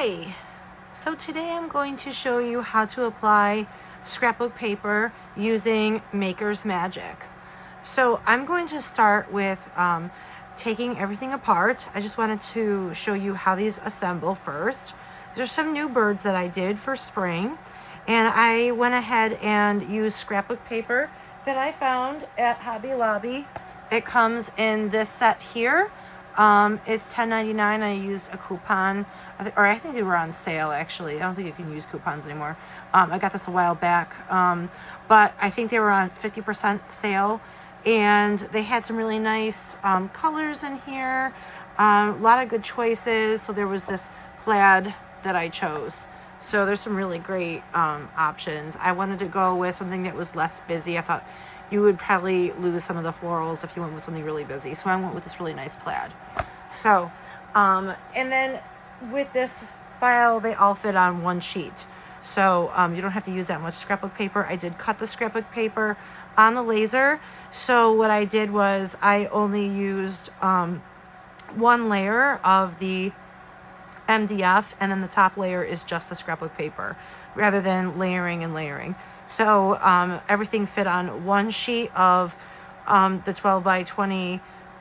Hi! So today I'm going to show you how to apply scrapbook paper using Maker's Magic. So I'm going to start with taking everything apart. I just wanted to show you how these assemble first. There's some new birds that I did for spring, and I went ahead and used scrapbook paper that I found at Hobby Lobby. It comes in this set here. It's $10.99. I used a coupon, or I think they were on sale actually. I don't think you can use coupons anymore. I got this a while back, but I think they were on 50% sale, and they had some really nice colors in here. A lot of good choices. So there was this plaid that I chose. So there's some really great options. I wanted to go with something that was less busy. I thought you would probably lose some of the florals if you went with something really busy. So I went with this really nice plaid. So, and then with this file, they all fit on one sheet. So you don't have to use that much scrapbook paper. I did cut the scrapbook paper on the laser. So what I did was I only used one layer of the MDF, and then the top layer is just the scrapbook paper rather than layering and layering. So everything fit on one sheet of the 12 by 20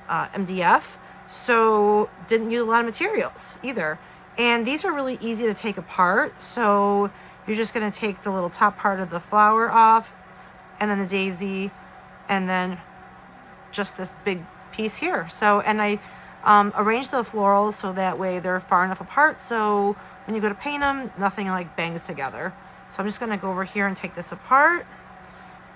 MDF. So didn't use a lot of materials either. And these are really easy to take apart. So you're just going to take the little top part of the flower off, and then the daisy, and then just this big piece here. So, and I arrange the florals so that way they're far enough apart so when you go to paint them, nothing like bangs together. So I'm just going to go over here and take this apart.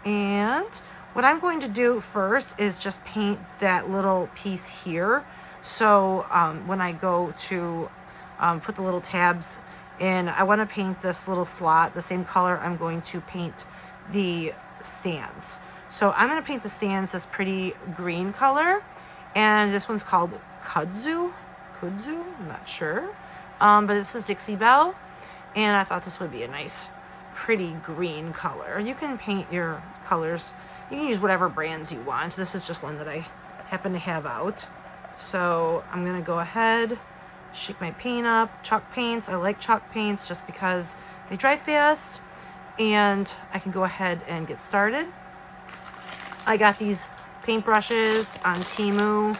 And what I'm going to do first is just paint that little piece here. So when I go to put the little tabs in, I want to paint this little slot the same color I'm going to paint the stands. So I'm going to paint the stands this pretty green color. And this one's called Kudzu, I'm not sure. But this is Dixie Belle. And I thought this would be a nice, pretty green color. You can paint your colors. You can use whatever brands you want. This is just one that I happen to have out. So I'm going to go ahead, shake my paint up. Chalk paints. I like chalk paints just because they dry fast. And I can go ahead and get started. I got these paintbrushes on Temu,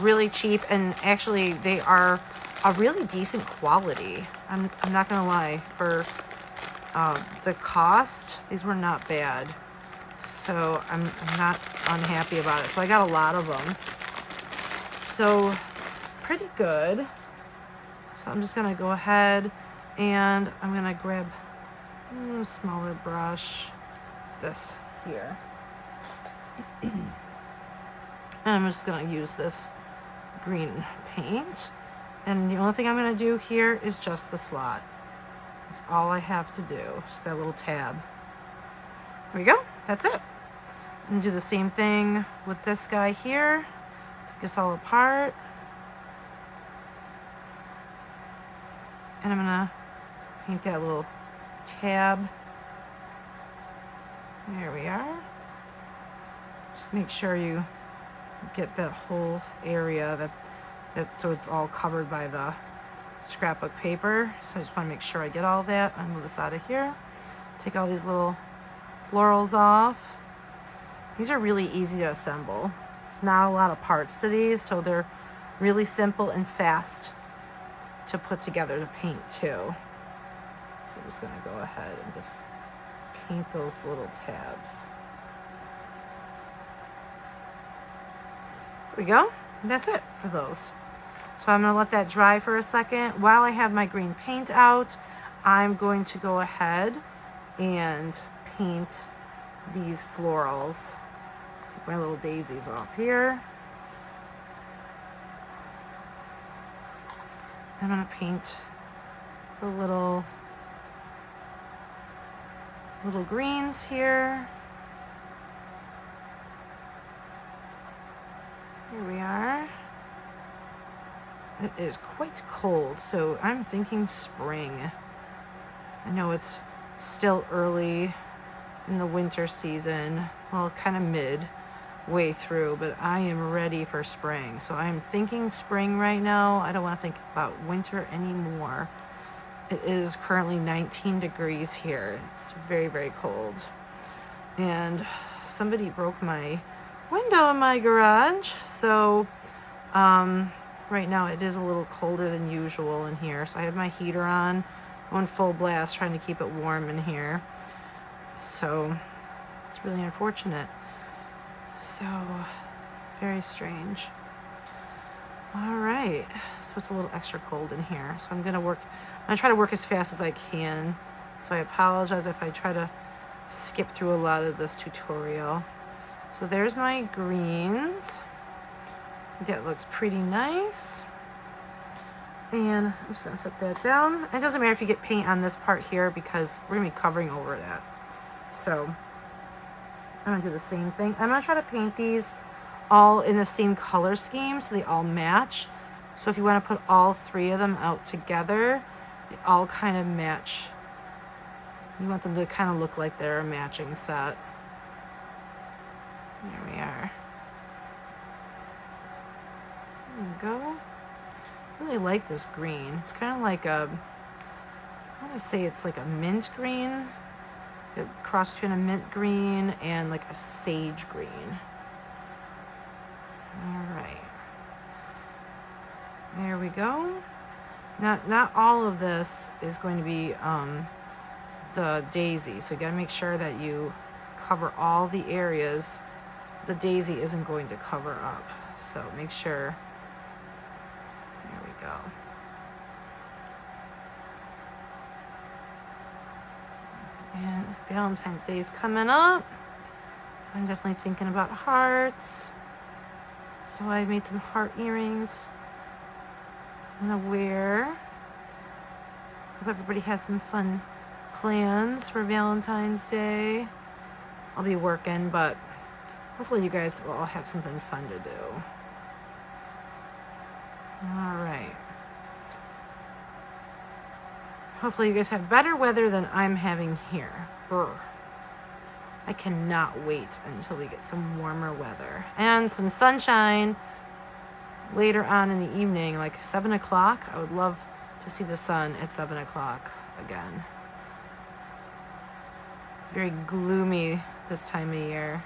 really cheap, and actually they are a really decent quality. I'm not gonna lie, for the cost, these were not bad. So I'm not unhappy about it. So I got a lot of them. So pretty good. So I'm just gonna go ahead and I'm gonna grab a smaller brush, this here. And I'm just going to use this green paint. And the only thing I'm going to do here is just the slot. That's all I have to do. Just that little tab. There we go. That's it. I'm going to do the same thing with this guy here. Take this all apart. And I'm going to paint that little tab. There we are. Just make sure you get that whole area that so it's all covered by the scrapbook paper. So I just want to make sure I get all that. I'll move this out of here. Take all these little florals off. These are really easy to assemble. There's not a lot of parts to these, so they're really simple and fast to put together to paint too. So I'm just going to go ahead and just paint those little tabs. There we go. And that's it for those. So I'm going to let that dry for a second. While I have my green paint out, I'm going to go ahead and paint these florals. Take my little daisies off here. I'm going to paint the little greens here. Here we are. It is quite cold, so I'm thinking spring. I know it's still early in the winter season, well, kind of midway through, but I am ready for spring. So I'm thinking spring right now. I don't want to think about winter anymore. It is currently 19 degrees here. It's very, very cold. And somebody broke my window in my garage. So right now it is a little colder than usual in here. So I have my heater on, going full blast, trying to keep it warm in here. So it's really unfortunate. So very strange. All right, so it's a little extra cold in here. So I'm gonna try to work as fast as I can. So I apologize if I try to skip through a lot of this tutorial. So there's my greens. I think that looks pretty nice. And I'm just gonna set that down. It doesn't matter if you get paint on this part here because we're gonna be covering over that. So I'm gonna do the same thing. I'm gonna try to paint these all in the same color scheme so they all match. So if you want to put all three of them out together, they all kind of match. You want them to kind of look like they're a matching set. There we are. There we go. I really like this green. It's kind of like I want to say it's like a mint green. A cross between a mint green and like a sage green. All right, there we go. Not all of this is going to be the daisy, so you got to make sure that you cover all the areas the daisy isn't going to cover up. So make sure. There we go. And Valentine's Day is coming up, so I'm definitely thinking about hearts. So I made some heart earrings I'm gonna wear. Hope everybody has some fun plans for Valentine's Day. I'll be working, but hopefully you guys will all have something fun to do. All right. Hopefully you guys have better weather than I'm having here. Brr. I cannot wait until we get some warmer weather and some sunshine later on in the evening, like 7 o'clock. I would love to see the sun at 7 o'clock again. It's very gloomy this time of year.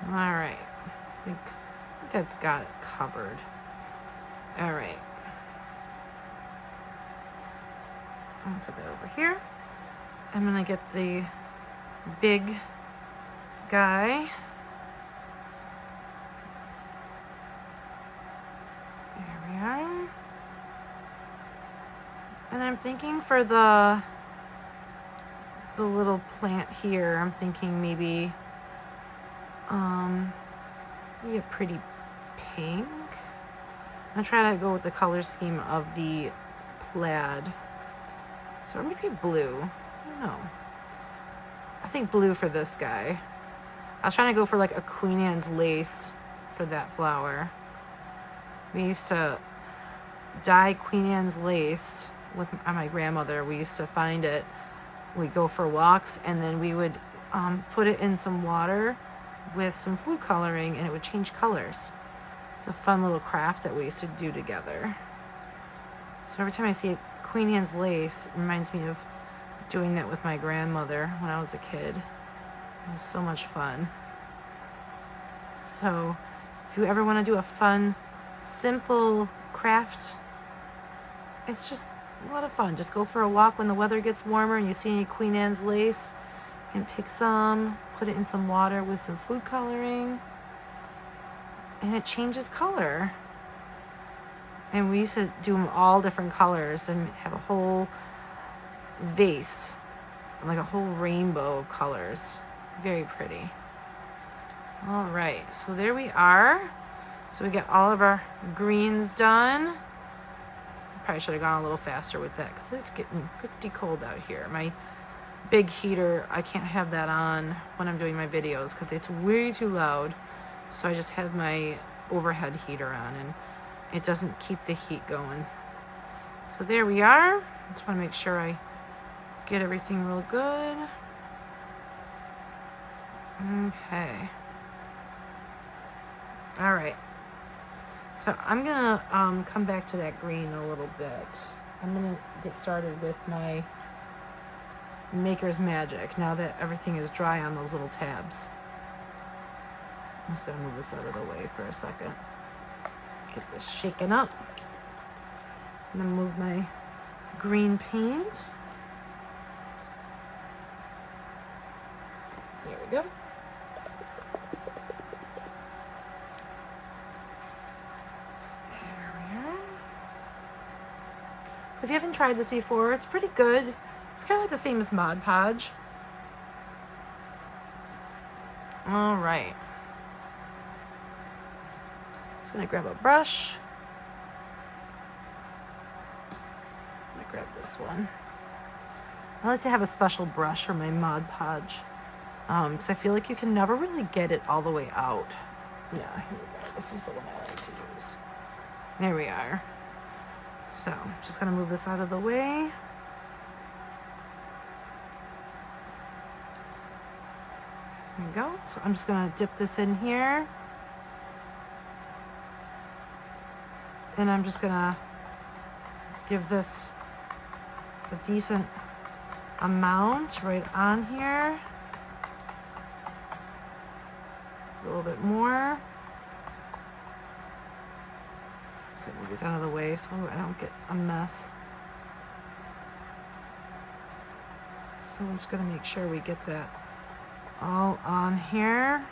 All right, I think that's got it covered. All right, I'm gonna set that over here. I'm gonna get the big guy. There we are. And I'm thinking for the little plant here, I'm thinking maybe a pretty pink. I'm gonna try to go with the color scheme of the plaid. So maybe blue. I don't know. I think blue for this guy. I was trying to go for like a Queen Anne's lace for that flower. We used to dye Queen Anne's lace with my grandmother. We used to find it. We'd go for walks and then we would put it in some water with some food coloring and it would change colors. It's a fun little craft that we used to do together. So every time I see a Queen Anne's lace, it reminds me of doing that with my grandmother when I was a kid. It was so much fun. So if you ever want to do a fun, simple craft, it's just a lot of fun. Just go for a walk when the weather gets warmer and you see any Queen Anne's lace, you can pick some, put it in some water with some food coloring, and it changes color. And we used to do them all different colors and have a whole vase, like a whole rainbow of colors. Very pretty. All right, so there we are. So we got all of our greens done. Probably should have gone a little faster with that because it's getting pretty cold out here. My big heater, I can't have that on when I'm doing my videos because it's way too loud. So I just have my overhead heater on and it doesn't keep the heat going. So there we are. Just want to make sure I get everything real good. Okay. All right. So I'm gonna come back to that green a little bit I'm gonna get started with my Maker's Magic now that everything is dry on those little tabs. I'm just gonna move this out of the way for a second. Get this shaken up. I'm gonna move my green paint. There we go. There we are. So if you haven't tried this before, it's pretty good. It's kind of like the same as Mod Podge. All right. Just gonna grab a brush. I'm gonna grab this one. I like to have a special brush for my Mod Podge because I feel like you can never really get it all the way out. Yeah, here we go. This is the one I like to use. There we are. So I'm just gonna move this out of the way. There we go. So I'm just gonna dip this in here. And I'm just gonna give this a decent amount right on here. A little bit more. Just gonna move these out of the way so I don't get a mess. So I'm just gonna make sure we get that all on here.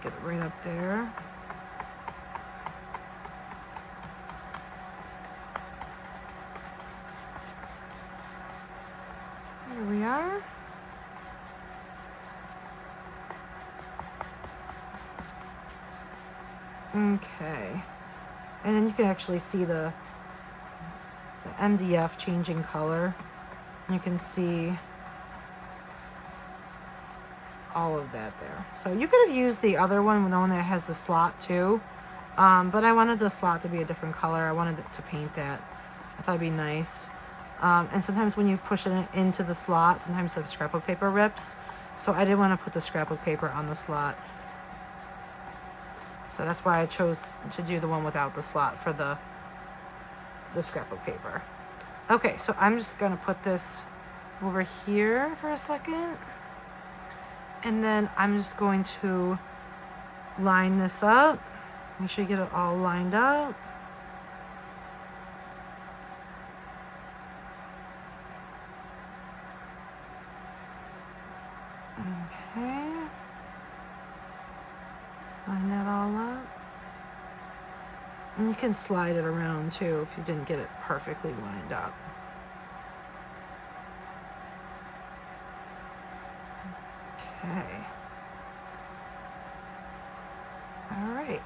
Get it right up there. There we are. Okay. And then you can actually see the MDF changing color. You can see all of that there. So you could have used the other one, the one that has the slot too. But I wanted the slot to be a different color. I wanted it to paint that. I thought it'd be nice. And sometimes when you push it into the slot, sometimes the scrapbook paper rips. So I didn't want to put the scrapbook paper on the slot. So that's why I chose to do the one without the slot for the scrapbook paper. Okay, so I'm just gonna put this over here for a second. And then I'm just going to line this up. Make sure you get it all lined up. Okay. Line that all up. And you can slide it around too if you didn't get it perfectly lined up. Okay. All right.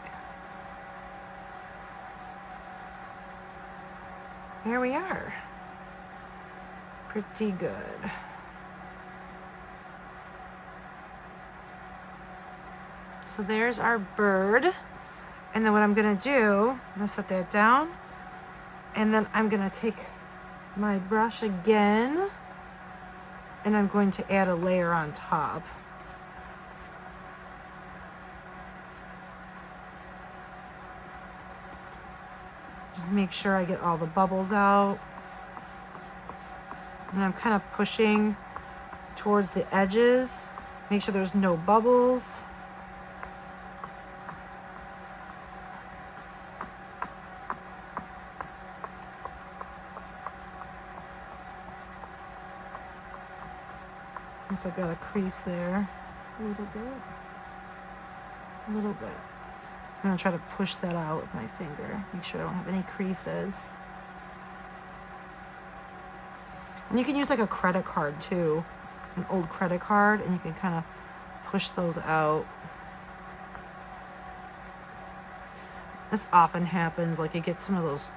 Here we are. Pretty good. So there's our bird. And then what I'm gonna do, I'm gonna set that down. And then I'm gonna take my brush again. And I'm going to add a layer on top. Just make sure I get all the bubbles out. And I'm kind of pushing towards the edges. Make sure there's no bubbles. Once I've got a crease there, a little bit. I'm gonna try to push that out with my finger. Make sure I don't have any creases. And you can use like a credit card too, an old credit card, and you can kind of push those out. This often happens, like you get some of those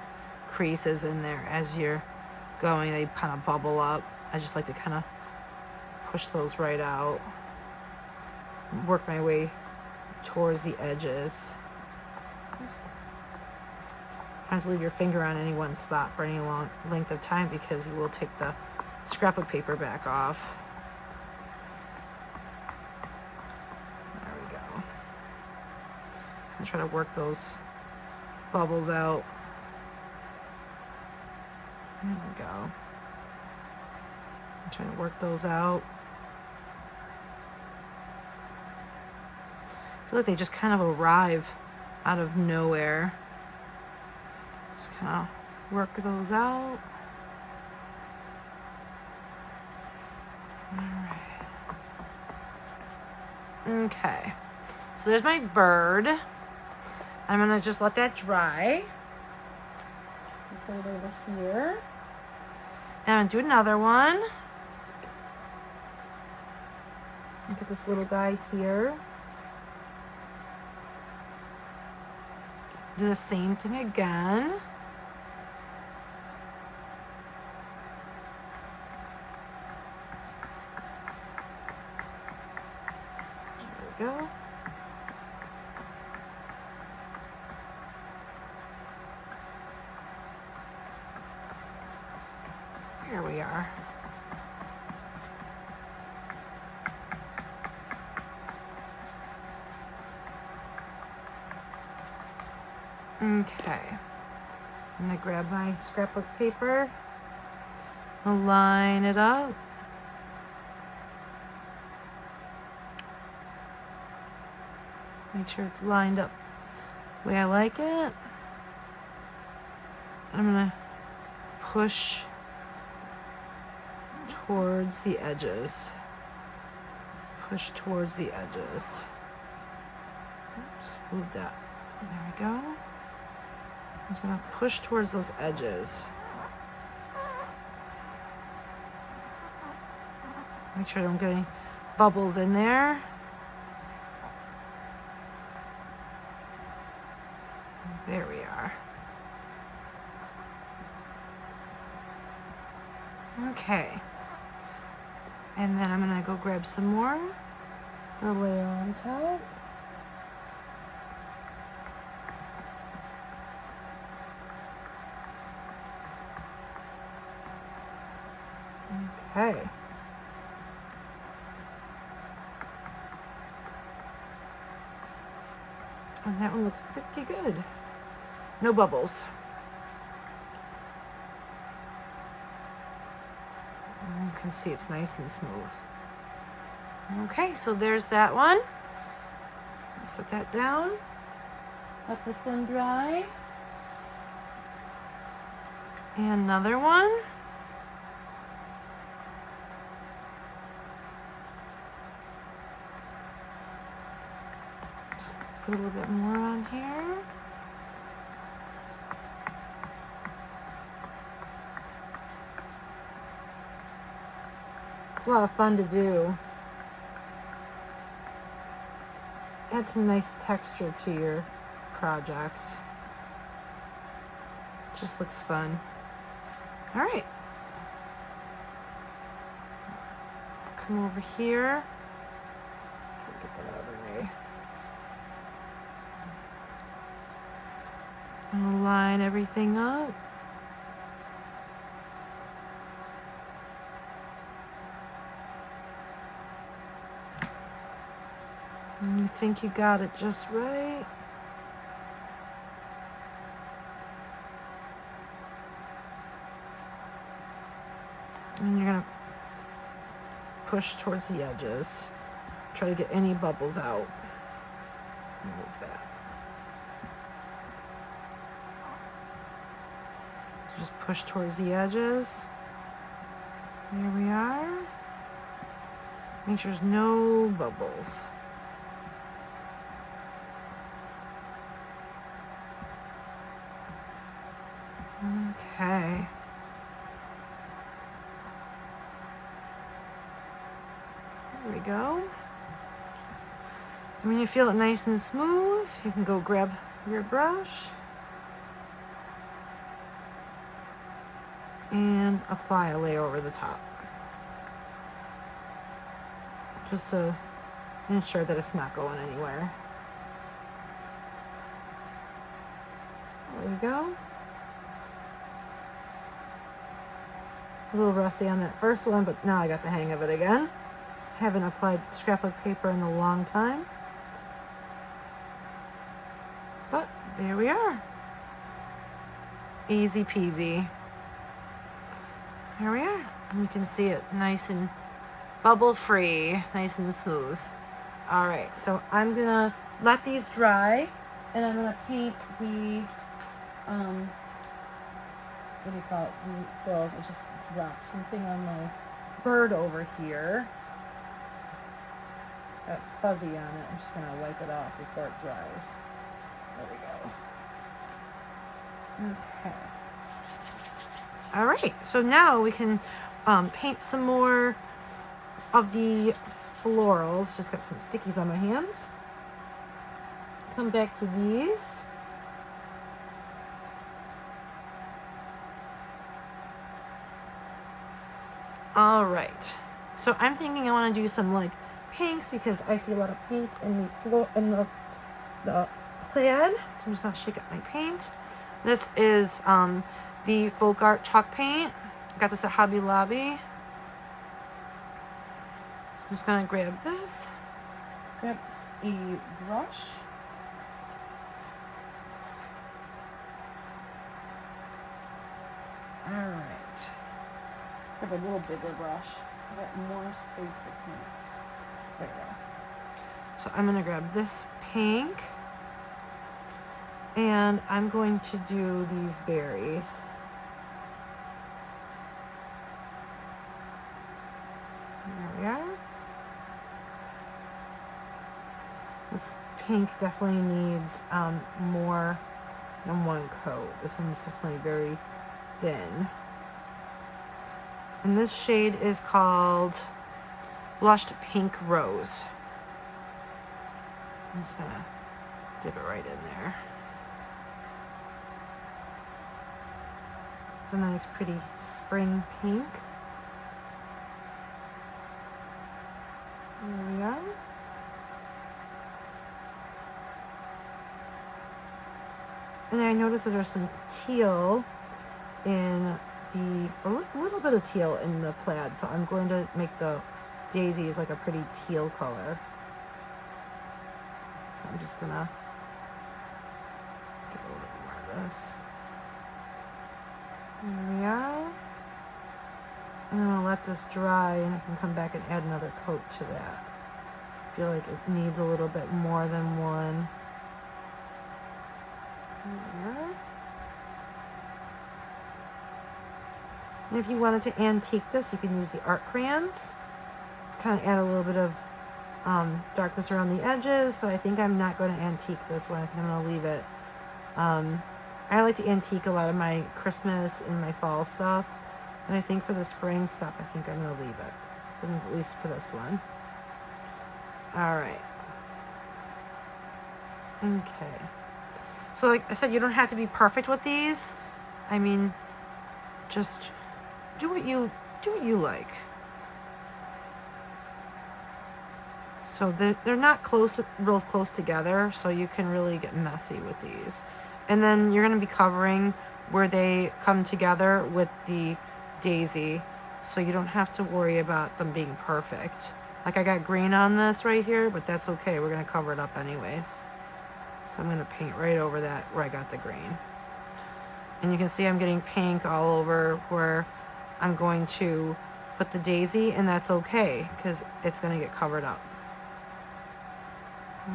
creases in there as you're going, they kind of bubble up. I just like to kind of push those right out. Work my way towards the edges. Try to leave your finger on any one spot for any long length of time because you will take the scrapbook paper back off. There we go. I'm trying to work those bubbles out. There we go. I'm trying to work those out. I feel like they just kind of arrive out of nowhere. Just kind of work those out. All right. Okay. So there's my bird. I'm gonna just let that dry. Set it over here. And I'm gonna do another one. Look at this little guy here. Do the same thing again. There we go. Here we are. Okay, I'm gonna grab my scrapbook paper, line it up. Make sure it's lined up the way I like it. I'm gonna push towards the edges. Push towards the edges. Oops, move that. There we go. I'm just gonna push towards those edges. Make sure I don't get any bubbles in there. There we are. Okay. And then I'm gonna go grab some more. A layer on top. Okay. And that one looks pretty good. No bubbles. And you can see it's nice and smooth. Okay, so there's that one. Set that down. Let this one dry. And another one. Just put a little bit more on here. It's a lot of fun to do. Add some nice texture to your project. Just looks fun. All right. Come over here. Try to get that out of the way. And line everything up. And you think you got it just right. And you're gonna push towards the edges. Try to get any bubbles out. Remove that. So just push towards the edges. There we are. Make sure there's no bubbles. Okay. There we go. And when you feel it nice and smooth, you can go grab your brush and apply a layer over the top. Just to ensure that it's not going anywhere. There we go. A little rusty on that first one, but now I got the hang of it again. Haven't applied scrapbook paper in a long time. But there we are. Easy peasy. Here we are. And you can see it nice and bubble free, nice and smooth. All right, so I'm gonna let these dry, and I'm gonna paint the, what do you call it, the florals. I just dropped something on my bird over here. Got fuzzy on it. I'm just gonna wipe it off before it dries. There we go. Okay. All right, so now we can paint some more of the florals. Just got some stickies on my hands. Come back to these. All right, so I'm thinking I want to do some like pinks because I see a lot of pink in the plaid. So I'm just gonna shake up my paint. This is the Folk Art chalk paint. I got this at Hobby Lobby. So I'm just gonna grab this. Grab a brush. All right. Grab a little bigger brush. I got more space to paint. There we go. So I'm gonna grab this pink, and I'm going to do these berries. There we are. This pink definitely needs more than one coat. This one's definitely very thin. And this shade is called Blushed Pink Rose. I'm just gonna dip it right in there. It's a nice pretty spring pink. There we are. And I noticed that there's some teal in a little bit of teal in the plaid, so I'm going to make the daisies like a pretty teal color. So I'm just gonna get a little bit more of this. There we are. I'm gonna let this dry, and I can come back and add another coat to that. I feel like it needs a little bit more than one. There. And if you wanted to antique this, you can use the art crayons to kind of add a little bit of darkness around the edges, but I think I'm not going to antique this one. I think I'm going to leave it. I like to antique a lot of my Christmas and my fall stuff, and I think for the spring stuff, I think I'm going to leave it, at least for this one. All right. Okay. So like I said, you don't have to be perfect with these. I mean, just do what you like. So they're not real close together, so you can really get messy with these. And then you're going to be covering where they come together with the daisy, so you don't have to worry about them being perfect. Like I got green on this right here, but that's okay. We're going to cover it up anyways. So I'm going to paint right over that where I got the green. And you can see I'm getting pink all over where I'm going to put the daisy, and that's okay because it's going to get covered up.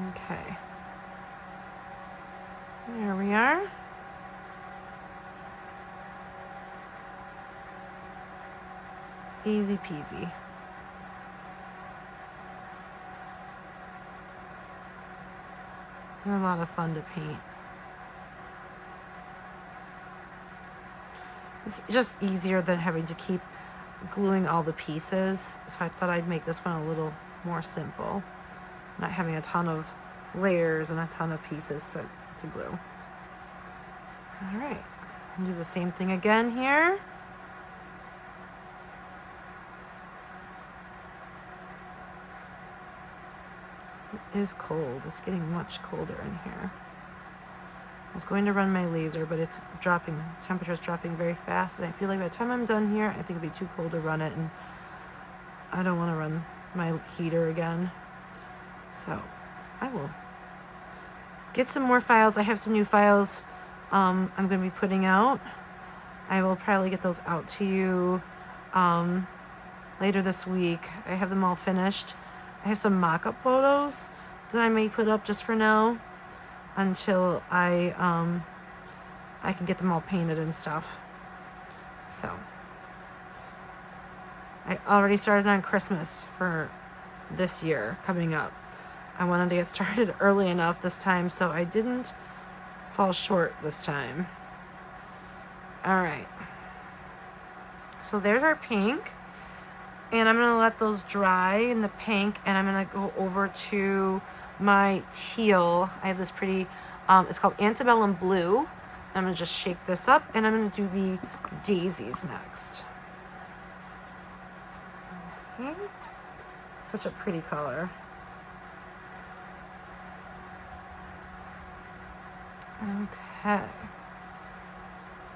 Okay. There we are. Easy peasy. They're a lot of fun to paint. It's just easier than having to keep gluing all the pieces. So I thought I'd make this one a little more simple. Not having a ton of layers and a ton of pieces to glue. All right, I'll do the same thing again here. It is cold. It's getting much colder in here. I was going to run my laser, but it's dropping. The temperature's dropping very fast, and I feel like by the time I'm done here, I think it'd be too cold to run it, and I don't want to run my heater again. So I will get some more files. I have some new files I'm going to be putting out. I will probably get those out to you later this week. I have them all finished. I have some mock-up photos that I may put up just for now until I can get them all painted and stuff. So I already started on Christmas for this year coming up. I wanted to get started early enough this time so I didn't fall short this time. All right. So there's our pink. And I'm going to let those dry in the pink, and I'm going to go over to my teal. I have this pretty, it's called Antebellum Blue. I'm going to just shake this up, and I'm going to do the daisies next. Okay. Such a pretty color. Okay.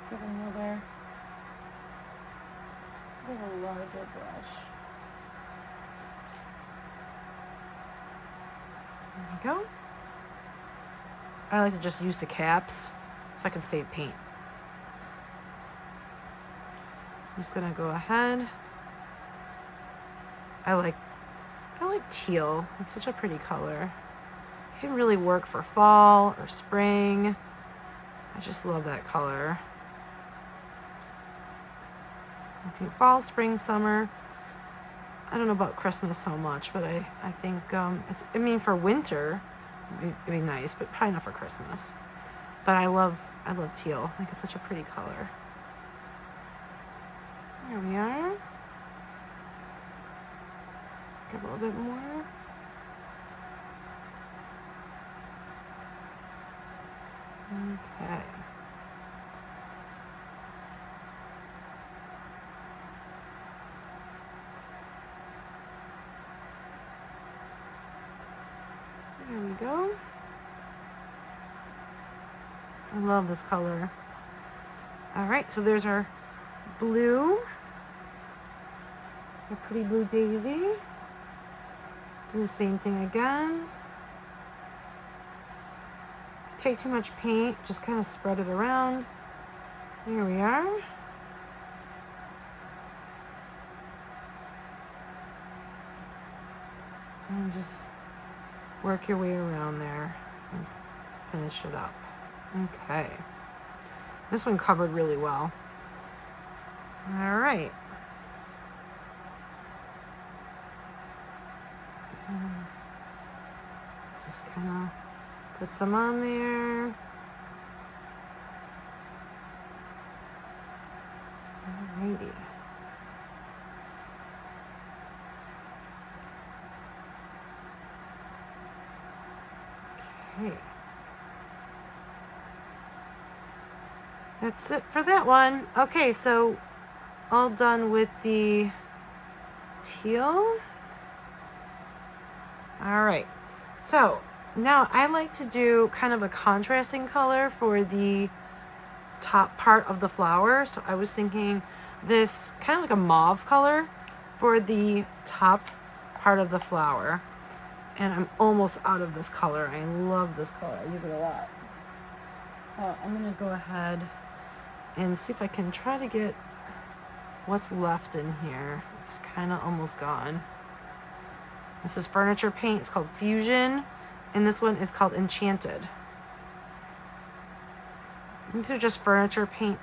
Get another little larger brush. There we go. I like to just use the caps so I can save paint. I'm just gonna go ahead. I like teal. It's such a pretty color. It can really work for fall or spring. I just love that color. Fall, spring, summer. I don't know about Christmas so much, but I think for winter it'd be nice, but probably not for Christmas. But I love teal. I think it's such a pretty color. There we are. Get a little bit more. Okay. There we go. I love this color. All right, so there's our blue. A pretty blue daisy. Do the same thing again. Take too much paint, just kind of spread it around. There we are. And just work your way around there and finish it up. Okay. This one covered really well. All right. And just kind of put some on there. Alrighty. Okay. That's it for that one. Okay, so all done with the teal. All right. So now I like to do kind of a contrasting color for the top part of the flower. So I was thinking this kind of like a mauve color for the top part of the flower. And I'm almost out of this color. I love this color. I use it a lot. So I'm going to go ahead and see if I can try to get what's left in here. It's kind of almost gone. This is furniture paint. It's called Fusion. And this one is called Enchanted. These are just furniture paint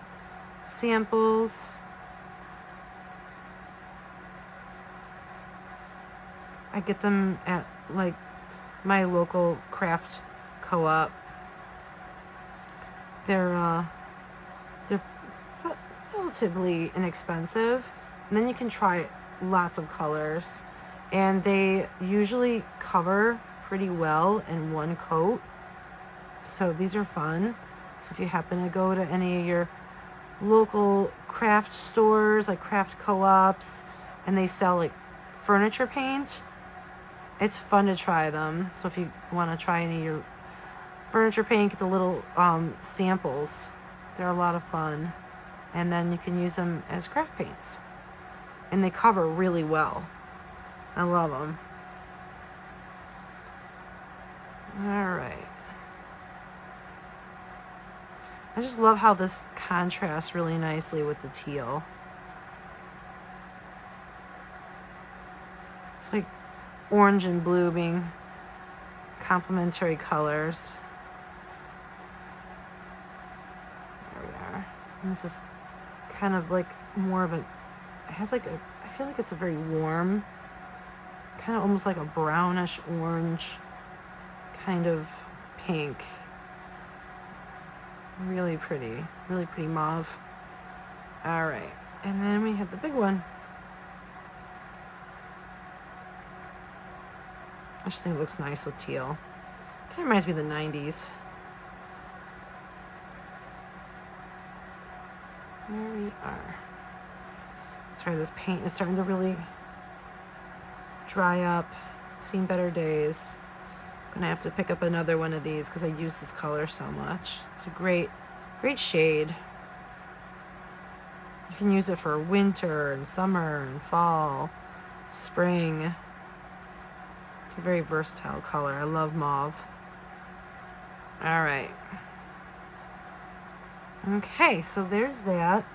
samples. I get them at like my local craft co-op. They're relatively inexpensive, and then you can try lots of colors, and they usually cover pretty well in one coat. So these are fun. So if you happen to go to any of your local craft stores, like craft co-ops, and they sell like furniture paint, it's fun to try them. So if you want to try any of your furniture paint, get the little samples. They're a lot of fun. And then you can use them as craft paints. And they cover really well. I love them. All right. I just love how this contrasts really nicely with the teal. It's like orange and blue being complementary colors. There we are. And this is kind of like more of a, it has like a, I feel like it's a very warm, kind of almost like a brownish orange kind of pink. Really pretty mauve. All right, and then we have the big one. I just think it looks nice with teal. Kind of reminds me of the 90s. There we are. Sorry, this paint is starting to really dry up. Seen better days. I'm gonna have to pick up another one of these because I use this color so much. It's a great shade. You can use it for winter and summer and fall, spring. It's a very versatile color. I love mauve. All right. Okay, so there's that.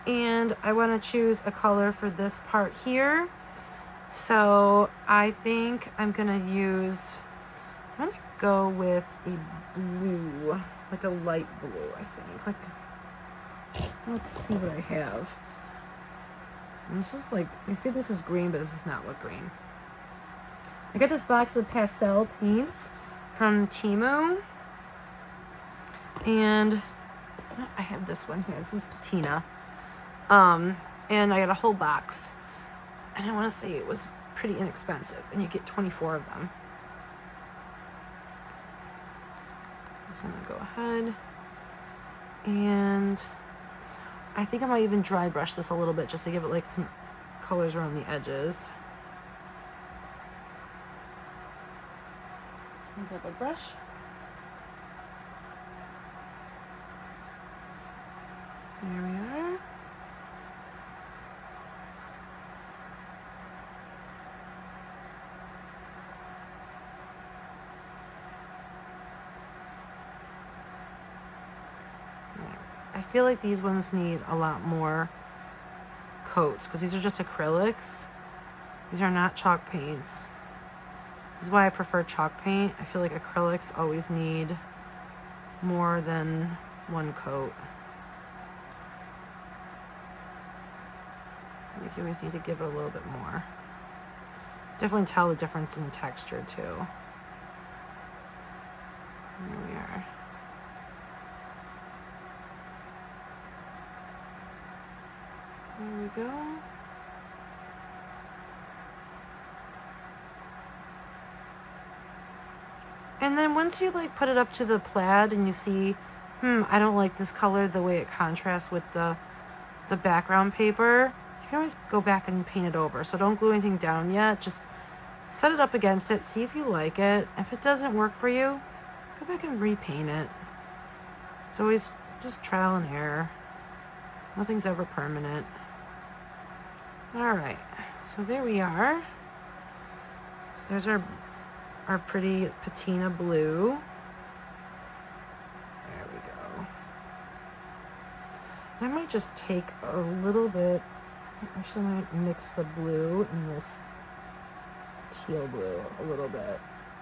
And I want to choose a color for this part here. So I think I'm going to go with a blue, like a light blue, I think. Like, let's see what I have. And this is like, they say this is green, but this does not look green. I got this box of pastel paints from Temu. And I have this one here. This is Patina. And I got a whole box. And I want to say it was pretty inexpensive. And you get 24 of them. So I'm going to go ahead. And I think I might even dry brush this a little bit just to give it like some colors around the edges. Grab a brush. There we are. I feel like these ones need a lot more coats because these are just acrylics. These are not chalk paints. This is why I prefer chalk paint. I feel like acrylics always need more than one coat. Like you always need to give it a little bit more. Definitely tell the difference in texture too. Here we are. There we go. And then once you like put it up to the plaid and you see, I don't like this color, the way it contrasts with the background paper, you can always go back and paint it over. So don't glue anything down yet. Just set it up against it, see if you like it. If it doesn't work for you, go back and repaint it. It's always just trial and error. Nothing's ever permanent. All right, so there we are. There's our pretty patina blue. There we go. I might just take a little bit, actually I might mix the blue and this teal blue a little bit.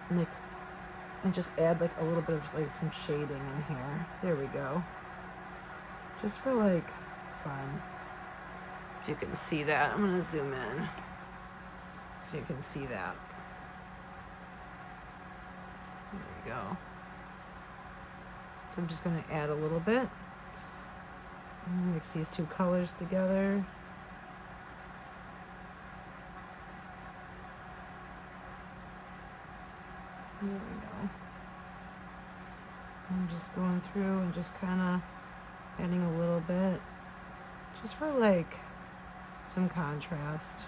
And just add like a little bit of like some shading in here. There we go. Just for like fun. If you can see that, I'm gonna zoom in so you can see that. There we go. So I'm just gonna add a little bit. Mix these two colors together. There we go. I'm just going through and just kind of adding a little bit, just for like some contrast.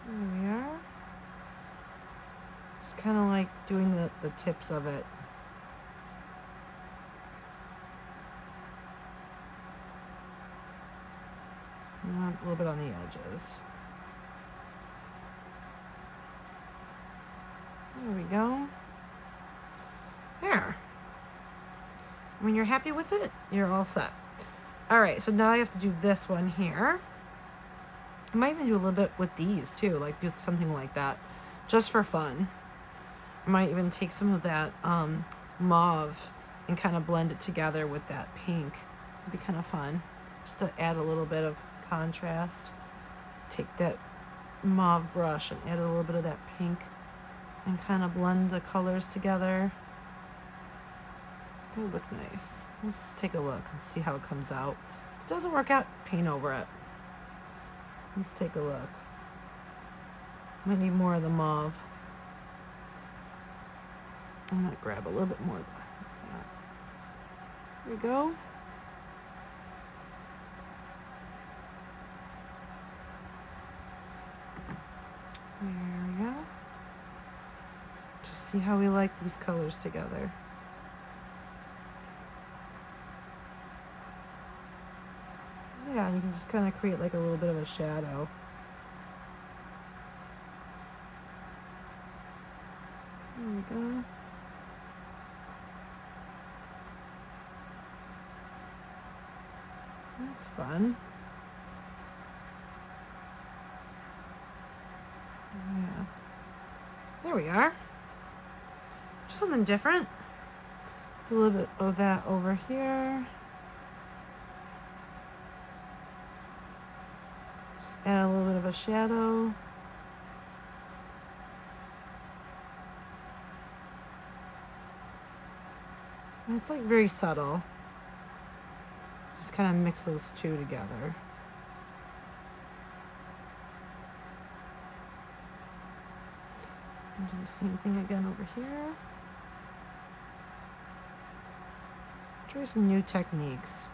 There we are. Just kind of like doing the tips of it. And a little bit on the edges. There we go. There. When you're happy with it, you're all set. All right, so now I have to do this one here. I might even do a little bit with these too, like do something like that, just for fun. I might even take some of that mauve and kind of blend it together with that pink. It'd be kind of fun, just to add a little bit of contrast. Take that mauve brush and add a little bit of that pink and kind of blend the colors together. It'll look nice. Let's take a look and see how it comes out. If it doesn't work out, paint over it. Let's take a look. Might need more of the mauve. I'm gonna grab a little bit more of that. There we go. There we go. Just see how we like these colors together. Yeah, you can just kind of create like a little bit of a shadow. There we go. That's fun. Yeah. There we are. Just something different. Do a little bit of that over here. Just add a little bit of a shadow. And it's like very subtle. Just kind of mix those two together. And do the same thing again over here. Try some new techniques.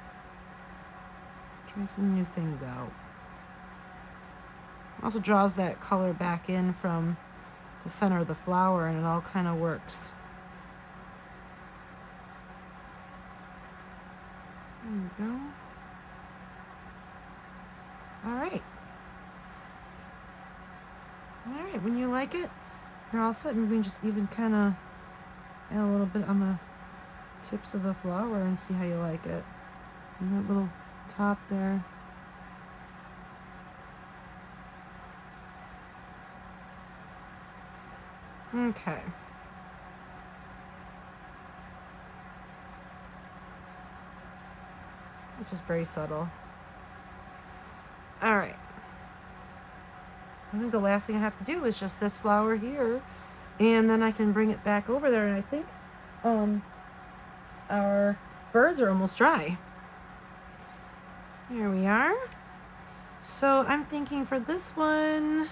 Try some new things out. Also draws that color back in from the center of the flower, and it all kind of works. There we go. All right. All right, when you like it, you're all set. Maybe we can just even kind of add a little bit on the tips of the flower and see how you like it. And that little top there. Okay. It's just very subtle. All right. I think the last thing I have to do is just this flower here, and then I can bring it back over there, and I think our birds are almost dry. Here we are. So I'm thinking for this one,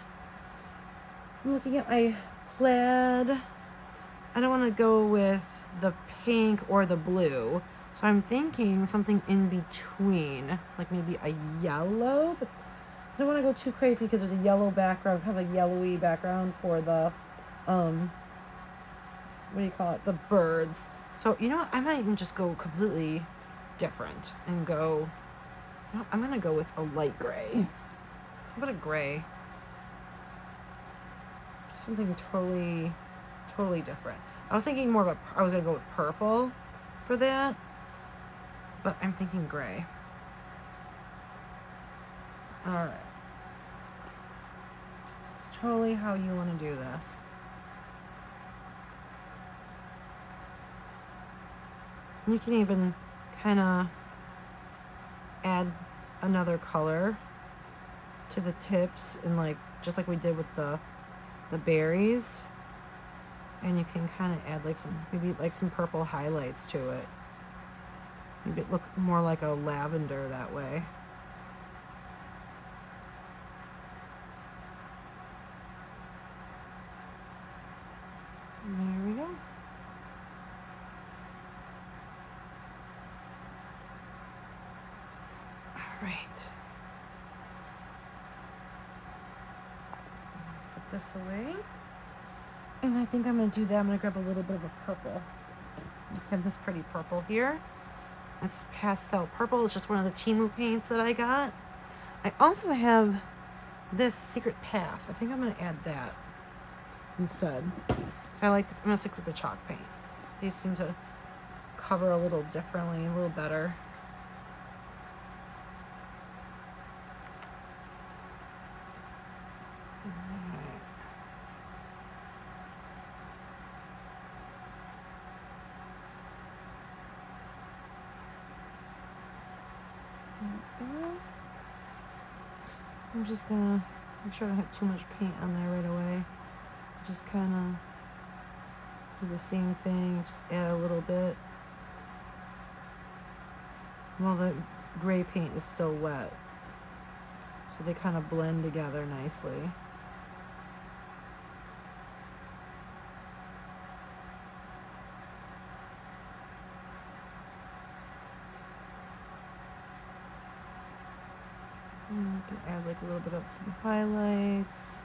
I'm looking at my plaid. I don't want to go with the pink or the blue. So I'm thinking something in between, like maybe a yellow, but I don't want to go too crazy because there's a yellow background, kind of a yellowy background for the, what do you call it, the birds. So, you know what, I might even just go completely different and go, you know, I'm going to go with a light gray. How about a gray? Just something totally different. I was thinking more of I was going to go with purple for that, but I'm thinking gray. All right. It's totally how you want to do this. You can even kind of add another color to the tips, and like just like we did with the berries, and you can kind of add like some purple highlights to it. Maybe it look more like a lavender that way. There we go. All right. Put this away. And I think I'm going to do that. I'm going to grab a little bit of a purple. I have this pretty purple here. It's pastel purple. It's just one of the Temu paints that I got. I also have this Secret Path. I think I'm going to add that. instead. So I'm gonna stick with the chalk paint. These seem to cover a little differently, a little better. I'm just gonna make sure I don't have too much paint on there right away. Just kind of do the same thing, just add a little bit while the gray paint is still wet, so they kind of blend together nicely. You can add like a little bit of some highlights.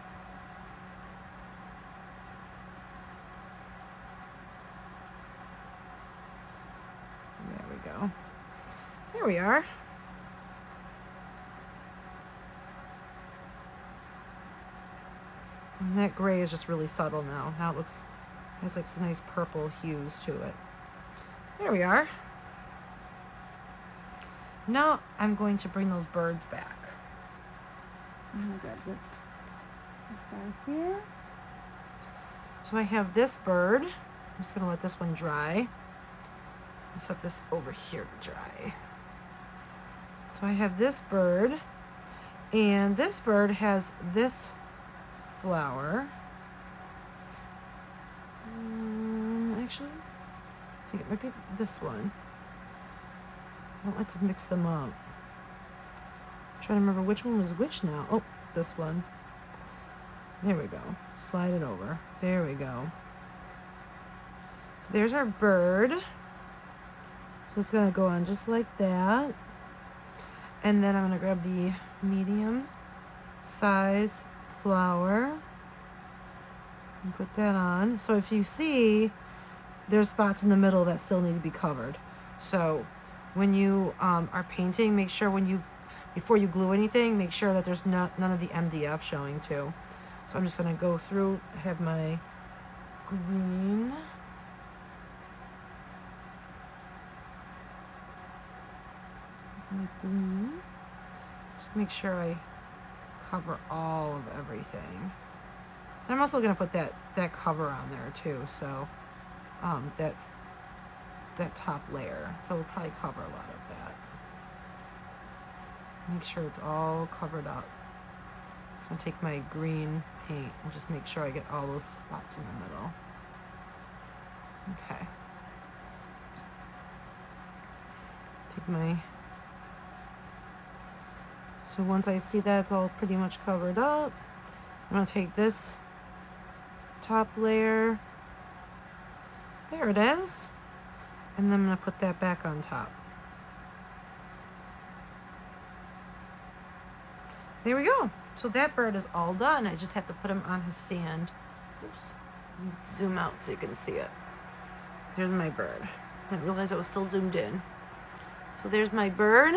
There we go. There we are. And that gray is just really subtle now. Now it has like some nice purple hues to it. There we are. Now I'm going to bring those birds back. I'm gonna grab this guy here. So I have this bird. I'm just gonna let this one dry. I'll set this over here to dry. So I have this bird, and this bird has this flower. Actually, I think it might be this one. I don't like to mix them up. I'm trying to remember which one was which now. Oh, this one. There we go. Slide it over. There we go. So there's our bird. So it's gonna go on just like that. And then I'm gonna grab the medium size flower and put that on. So if you see, there's spots in the middle that still need to be covered. So when you are painting, make sure before you glue anything, make sure that there's none of the MDF showing too. So I'm just gonna go through, have my green. Just make sure I cover all of everything. And I'm also gonna put that cover on there too, so that top layer. So we'll probably cover a lot of that. Make sure it's all covered up. So I'm gonna take my green paint and just make sure I get all those spots in the middle. Okay. So once I see that it's all pretty much covered up, I'm gonna take this top layer, there it is, and then I'm gonna put that back on top. There we go. So that bird is all done. I just have to put him on his stand. Oops. Let me zoom out so you can see it. There's my bird. I didn't realize it was still zoomed in. So there's my bird.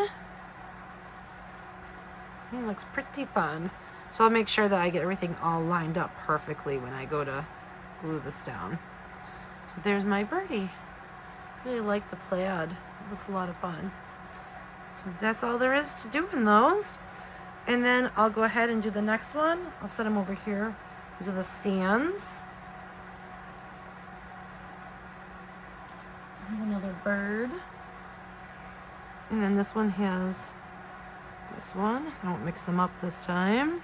It looks pretty fun. So I'll make sure that I get everything all lined up perfectly when I go to glue this down. So there's my birdie. Really like the plaid. It looks a lot of fun. So that's all there is to do in those. And then I'll go ahead and do the next one. I'll set them over here. These are the stands. Another bird. And then this one has this one. I won't mix them up this time.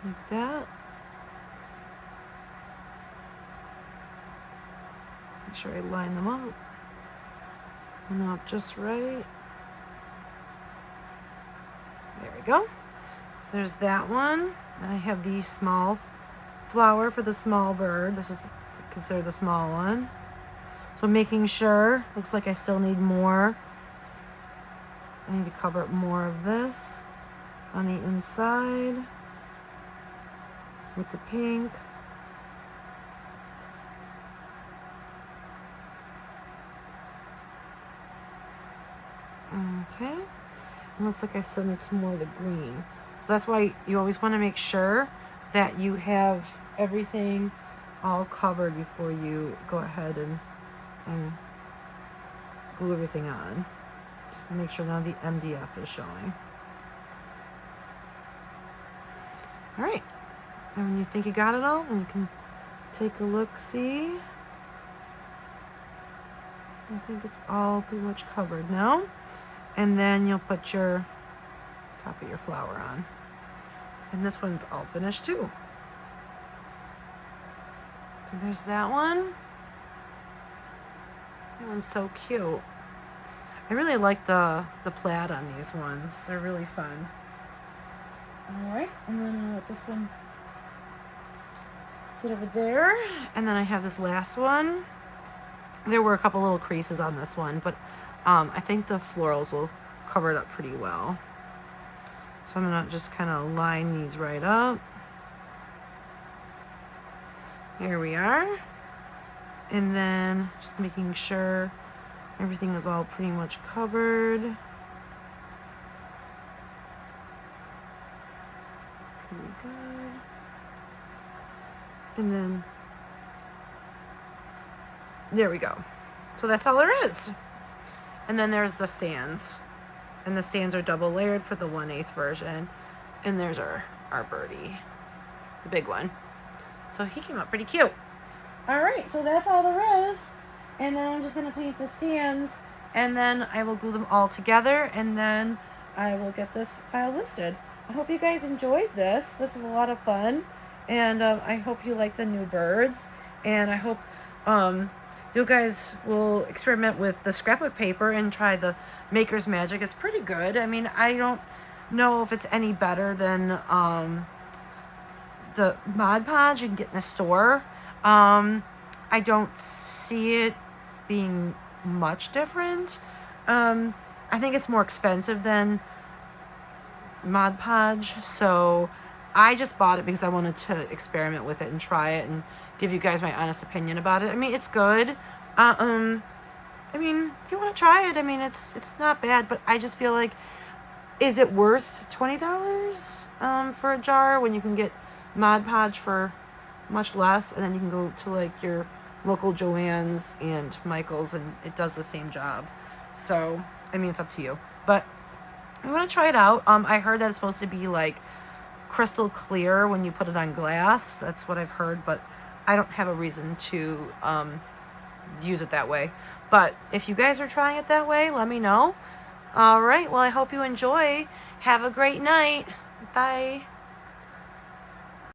Like that. Make sure I line them up. Line them up just right. There we go. So there's that one. Then I have the small flower for the small bird. This is considered the small one. So making sure, looks like I still need more. I need to cover up more of this on the inside with the pink. Okay. It looks like I still need some more of the green. So that's why you always want to make sure that you have everything all covered before you go ahead and glue everything on. Just make sure none of the MDF is showing. All right, and when you think you got it all, then you can take a look, see. I think it's all pretty much covered now. And then you'll put your top of your flower on. And this one's all finished too. So there's that one. That one's so cute. I really like the plaid on these ones. They're really fun. All right, and then I'll let this one sit over there. And then I have this last one. There were a couple little creases on this one, but I think the florals will cover it up pretty well. So I'm gonna just kind of line these right up. Here we are. And then just making sure everything is all pretty much covered. Pretty good. And then there we go. So that's all there is. And then there's the stands. And the stands are double layered for the 1/8 version. And there's our birdie, the big one. So he came out pretty cute. All right, so that's all there is. And then I'm just gonna paint the stands, and then I will glue them all together, and then I will get this file listed. I hope you guys enjoyed this. This was a lot of fun. And I hope you like the new birds. And I hope you guys will experiment with the scrapbook paper and try the Maker's Magic. It's pretty good. I mean, I don't know if it's any better than the Mod Podge you can get in the store. I don't see it being much different. I think it's more expensive than Mod Podge, so I just bought it because I wanted to experiment with it and try it and give you guys my honest opinion about it. I mean, it's good. I mean, if you want to try it, I mean, it's not bad, but I just feel like, is it worth $20 for a jar when you can get Mod Podge for much less, and then you can go to like your local Joann's and Michael's and it does the same job. So, I mean, it's up to you. But you want to try it out. I heard that it's supposed to be like crystal clear when you put it on glass. That's what I've heard, but I don't have a reason to use it that way. But if you guys are trying it that way, let me know. All right, well, I hope you enjoy. Have a great night. Bye.